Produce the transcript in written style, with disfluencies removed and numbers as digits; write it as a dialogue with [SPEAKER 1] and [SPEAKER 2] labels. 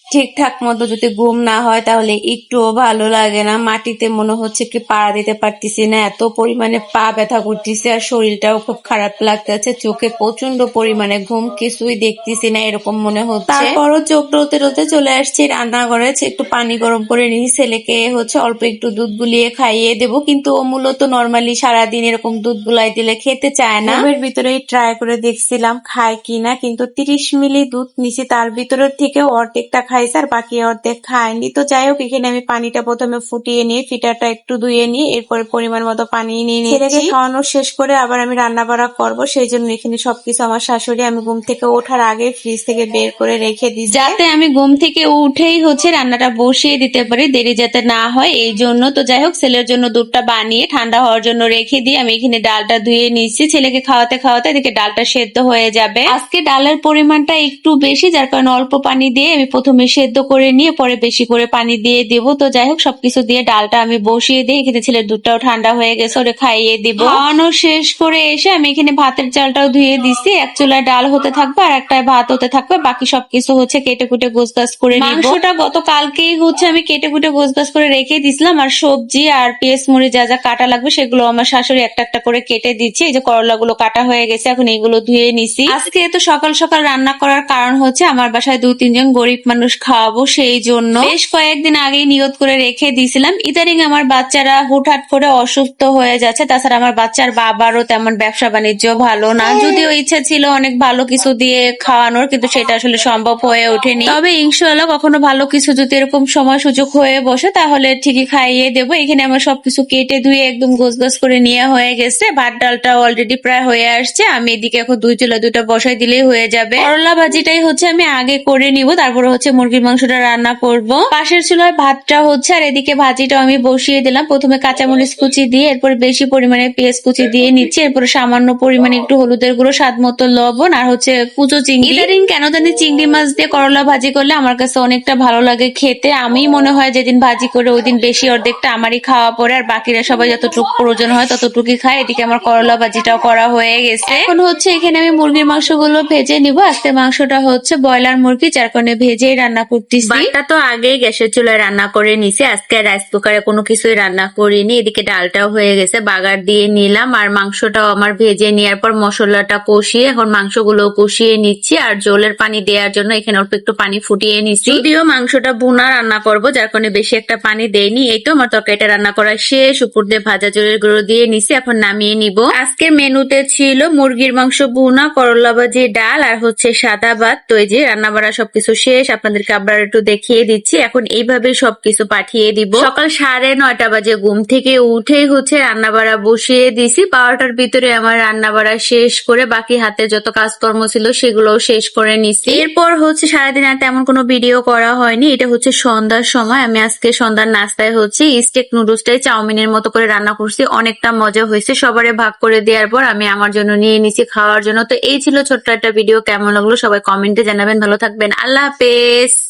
[SPEAKER 1] ঠিকঠাক মতো যদি ঘুম না হয় তাহলে একটুও ভালো লাগে না। মাটিতে মনে হচ্ছে কি পাড়া দিতে পারতেছি না, এত পরিমাণে পা ব্যথা করতেছে আর শরীরটাও খুব খারাপ লাগতেছে। চোখে প্রচন্ড পরিমাণে ঘুম, কিছুই দেখতেছি না এরকম মনে হচ্ছে। তারপরও চোখ রোতে রোতে চলে আসছি রান্নাঘরে, একটু পানি গরম করে নিই। ছেলেকে অল্প একটু দুধ গুলিয়ে খাইয়ে দেবো, কিন্তু ও মূলত নর্মালি সারাদিন এরকম দুধ গুলাই দিলে খেতে চায় না। ঘুমের ভিতরেই ট্রাই করে দেখছিলাম খায় কিনা, কিন্তু 30 মিলি দুধ নিছি, তার ভিতরের থেকে অর্ধেকটা খাইছে আর বাকি অর্ধেক খায়নি। তো যাই হোক, এখানে আমি পানিটা প্রথমে ফুটিয়ে নিয়ে ফিটারটা একটু ধুয়ে নিয়ে এরপরে পরিমাণ মতো পানি নিয়ে নিয়েছি। ছেলেকে খাওয়ানো শেষ করে আবার আমি রান্না বাড়া করবো, সেই জন্য এখানে সবকিছু আমার শাশুড়ি আমি ঘুম থেকে ওঠার আগে ফ্রিজ থেকে বের করে রেখে দিই, যাতে আমি ঘুম থেকে উঠেই রান্নাটা বসিয়ে দিতে পারি, দেরি যাতে না হয় এই জন্য। তো যাই হোক, ছেলের জন্য দুধটা বানিয়ে ঠান্ডা হওয়ার জন্য রেখে দিই। আমি এখানে ডালটা ধুয়ে নিচ্ছি, ছেলেকে খাওয়াতে খাওয়াতে এদিকে ডালটা সেদ্ধ হয়ে যাবে। আজকে ডালের পরিমাণটা একটু বেশি, যার কারণে অল্প পানি দিয়ে আমি প্রথমে সেদ্ধ করে নিয়ে পরে বেশি করে পানি দিয়ে দিব। তো যাই হোক, সবকিছু দিয়ে ডালটা আমি বসিয়ে দিই। এখানে ছেলের দুধটাও ঠান্ডা হয়ে গেছে, ওরে খাইয়ে দিব। খাওয়ানো শেষ করে এসে আমি এখানে ভাতের চালটাও ধুয়ে দিছি। এক চুলায় ডাল হতে থাকবে আর একটা ভাত হতে থাকবে, বাকি সবকিছু কেটে কুটে গোছগাছ করে নিব। মাংসটা গতকালকেই আমি কেটে কুটে গোছগাছ করে রেখে দিছিলাম, আর সবজি আর পেঁয়াজ মরিচ যা যা কাটা লাগবে সেগুলো আমার শাশুড়ি একটা একটা করে কেটে দিচ্ছে। এই যে করলাগুলো কাটা হয়ে গেছে, এখন এইগুলো ধুয়ে নিছি। আজকে তো সকাল সকাল রান্না করার কারণ আমার বাসায় 2-3 জন গরিব মানুষ খাওয়াবো, সেই জন্য বেশ কয়েকদিন আগেই নিয়ত করে রেখে দিয়েছিলাম। ইদানিং আমার বাচ্চারা হুটহাট করে অসুস্থ হয়ে যাচ্ছে, তাছাড়া আমার বাচ্চার বাবারও তেমন ব্যবসা বাণিজ্য ভালো না। যদিও ইচ্ছা ছিল অনেক ভালো কিছু দিয়ে খাওয়ানোর, কিন্তু সেটা আসলে সম্ভব হয়ে ওঠেনি। তবে ইনশাআল্লাহ কখনো ভালো কিছু যদি এরকম সময় সুযোগ হয়ে বসে তাহলে ঠিকই খাইয়ে দেবো। এখানে আমার সবকিছু কেটে ধুয়ে একদম গোছগাছ করে নিয়ে হয়ে গেছে। ভাত ডালটা অলরেডি প্রায় হয়ে আসছে। আমি এদিকে এখন দুইটা বসাই দিলেই হয়ে যাবে। করলা ভাজিটাই আমি আগে করে নিব, তারপরে মুরগির মাংসটা রান্না করব। পাশের চুলায় ভাতটা আর এদিকে ভাজিটা আমি বসিয়ে দিলাম। প্রথমে কাঁচামরিচ কুচি দিয়ে, এরপর বেশি পরিমাণে পেঁয়াজ কুচি দিয়ে নিচ্ছি, এরপরে সামান্য পরিমাণে একটু হলুদের গুঁড়ো, স্বাদ মতো লবণ, আর কুচো চিংড়ি। ইদানিং কেন জানি চিংড়ি মাছ দিয়ে করলা ভাজি করলে আমার কাছে অনেকটা ভালো লাগে খেতে। আমি মনে হয় যেদিন ভাজি করে ওই দিন বেশি অর্ধেকটা আমারই খাওয়া পড়ে, আর বাকিরা সবাই যতটুকু প্রয়োজন হয় ততটুকুই খায়। এদিকে আমার করলা ভাজিটাও করা হয়ে গেছে। এখন এখানে আমি মুরগির মাংসগুলো ভেজে নিব। আজকে মাংসটা ব্রয়লার মুরগি, যার কারণে ভেজেই রান্না করতেছি। ভাতটা তো আগেই গ্যাসের চুলায় রান্না করে নিছি, আজকে রাইস কুকারে কোনো কিছুই রান্না করিনি। এদিকে ডালটাও হয়ে গেছে, বাগার দিয়ে নিলাম, আর মাংসটাও আমার ভেজে নেওয়ার পর মশলাটা কষিয়ে এখন মাংসগুলো কষিয়ে নিচ্ছি। আর জলের পানি দেওয়ার জন্য এখানে অল্প একটু পানি ফুটিয়ে নিচ্ছি। যদিও মাংসটা ভুনা রান্না করব, যার কারণে বেশি একটা পানি দেয়নি। এই তো আমার তরকারিটা রান্না করা শেষ, উপর দিয়ে ভাজা জলের গুঁড়ো দিয়ে নিছি, এখন নামিয়ে নিব। আজকের মেনুতে ছিল মুরগির মাংস ভুনা, করলা ভাজি, ডাল আর সাদা ভাত। তো এই যে রান্না বাড়া সবকিছু শেষ, আপনাদেরকে আবার একটু দেখিয়ে দিচ্ছি। এখন এইভাবে সবকিছু পাঠিয়ে দিব। সকাল 9:30 বাজে ঘুম থেকে উঠেই রান্না বাড়া বসিয়ে দিছি। 12টার ভিতরে আমার রান্না বাড়া শেষ করে বাকি হাতে যত কাজকর্ম ছিল সেগুলোও শেষ করে নিছি। এরপর সারাদিন আর তেমন কোনো ভিডিও করা হয়নি। এটা সন্ধ্যার সময় আমি আজকে সন্ধ্যার নাস্তায় স্টেক নুডলসটাই চাউমিনের মতো করে রান্না করছি, অনেকটা মজা হয়েছে। সবারে ভাগ করে দেওয়ার পর আমি আমার জন্য নিয়ে নিছি খাওয়ার জন্য। তো এই ছিল ছোট্ট একটা ভিডিও, কেমন লাগলো সবাই কমেন্টে জানাবেন। ভালো থাকবেন, আল্লাহ হাফেজ।